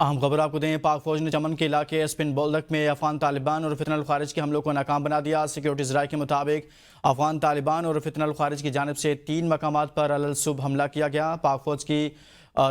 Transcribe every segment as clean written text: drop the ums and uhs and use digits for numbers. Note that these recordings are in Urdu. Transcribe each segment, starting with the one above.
اہم خبر آپ کو دیں، پاک فوج نے چمن کے علاقے اسپن بولدک میں افغان طالبان اور فتنہ الخارج کے حملوں کو ناکام بنا دیا۔ سیکیورٹی ذرائع کے مطابق افغان طالبان اور فتنہ الخارج کی جانب سے 3 مقامات پر الصبح حملہ کیا گیا۔ پاک فوج کی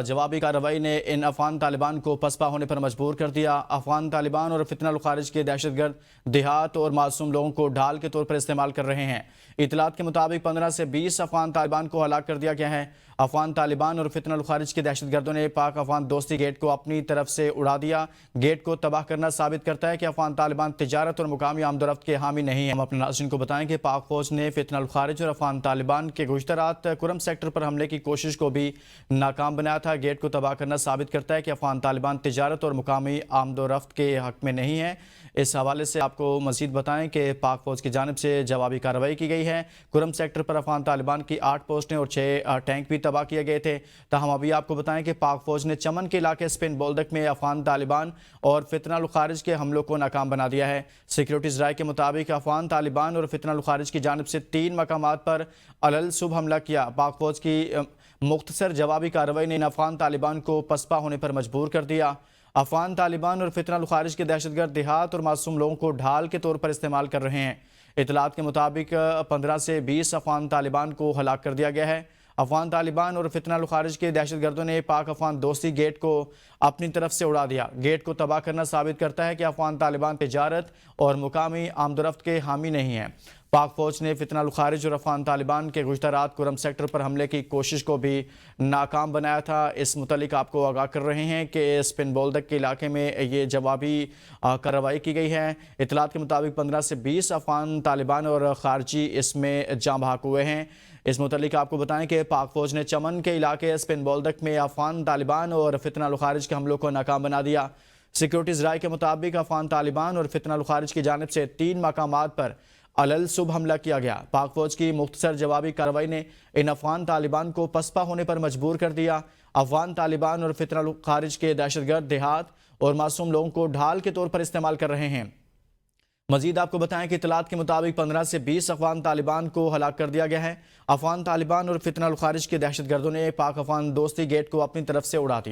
جوابی کارروائی نے ان افغان طالبان کو پسپا ہونے پر مجبور کر دیا۔ افغان طالبان اور فتنہ الخارج کے دہشت گرد دیہات اور معصوم لوگوں کو ڈھال کے طور پر استعمال کر رہے ہیں۔ اطلاعات کے مطابق 15 سے 20 افغان طالبان کو ہلاک کر دیا گیا ہے۔ افغان طالبان اور فتنہ الخارج کے دہشت گردوں نے پاک افغان دوستی گیٹ کو اپنی طرف سے اڑا دیا۔ گیٹ کو تباہ کرنا ثابت کرتا ہے کہ افغان طالبان تجارت اور مقامی آمد و رفت کے حامی نہیں ہیں۔ ہم اپنے ناظرین کو بتائیں کہ پاک فوج نے فتنہ الخارج اور افغان طالبان کے گزشتہ رات کرم سیکٹر پر حملے کی کوشش کو بھی ناکام بنایا تھا۔ گیٹ کو تباہ کرنا ثابت کرتا ہے کہ افغان طالبان تجارت اور مقامی آمد و رفت کے حق میں نہیں ہیں۔ اس حوالے سے آپ کو مزید بتائیں کہ پاک فوج کی جانب سے جوابی کارروائی کی گئی ہے۔ کرم سیکٹر پر افغان طالبان کی 8 پوسٹیں اور 6 ٹینک بھی تباہ کیے گئے تھے۔ تاہم ابھی آپ کو بتائیں کہ پاک فوج نے چمن کے علاقے اسپن بولدک میں افغان طالبان اور فتنہ الخارج کے حملوں کو ناکام بنا دیا ہے۔ سیکیورٹی ذرائع کے مطابق افغان طالبان اور فتنہ الخارج کی جانب سے 3 مقامات پر الصبح حملہ کیا۔ پاک فوج کی مختصر جوابی کارروائی نے ان افغان طالبان کو پسپا ہونے پر مجبور کر دیا۔ افغان طالبان اور فتنہ الخارج کے دہشت گرد دیہات اور معصوم لوگوں کو ڈھال کے طور پر استعمال کر رہے ہیں۔ اطلاعات کے مطابق 15 سے 20 افغان طالبان کو ہلاک کر دیا گیا ہے۔ افغان طالبان اور فتنہ الخارج کے دہشت گردوں نے پاک افغان دوستی گیٹ کو اپنی طرف سے اڑا دیا۔ گیٹ کو تباہ کرنا ثابت کرتا ہے کہ افغان طالبان تجارت اور مقامی آمد و رفت کے حامی نہیں ہیں۔ پاک فوج نے فتنہ الخارج اور افغان طالبان کے گزشتہ رات کرم سیکٹر پر حملے کی کوشش کو بھی ناکام بنایا تھا۔ اس متعلق آپ کو آگاہ کر رہے ہیں کہ اسپن بولدک کے علاقے میں یہ جوابی کارروائی کی گئی ہے۔ اطلاعات کے مطابق 15 سے 20 افغان طالبان اور خارجی اس میں جاں بحق ہوئے ہیں۔ اس متعلق آپ کو بتائیں کہ پاک فوج نے چمن کے علاقے اسپن بولدک میں افغان طالبان اور فتنہ الخارج کے حملوں کو ناکام بنا دیا۔ سیکیورٹی ذرائع کے مطابق افغان طالبان اور فتنہ الخارج کی جانب سے 3 مقامات پر الصبح حملہ کیا گیا۔ پاک فوج کی مختصر جوابی کارروائی نے ان افغان طالبان کو پسپا ہونے پر مجبور کر دیا۔ افغان طالبان اور فتنہ الخارج کے دہشت گرد دیہات اور معصوم لوگوں کو ڈھال کے طور پر استعمال کر رہے ہیں۔ مزید آپ کو بتائیں کہ اطلاعات کے مطابق 15 سے 20 افغان طالبان کو ہلاک کر دیا گیا ہے۔ افغان طالبان اور فتنہ الخارج کے دہشت گردوں نے پاک افغان دوستی گیٹ کو اپنی طرف سے اڑا دیا۔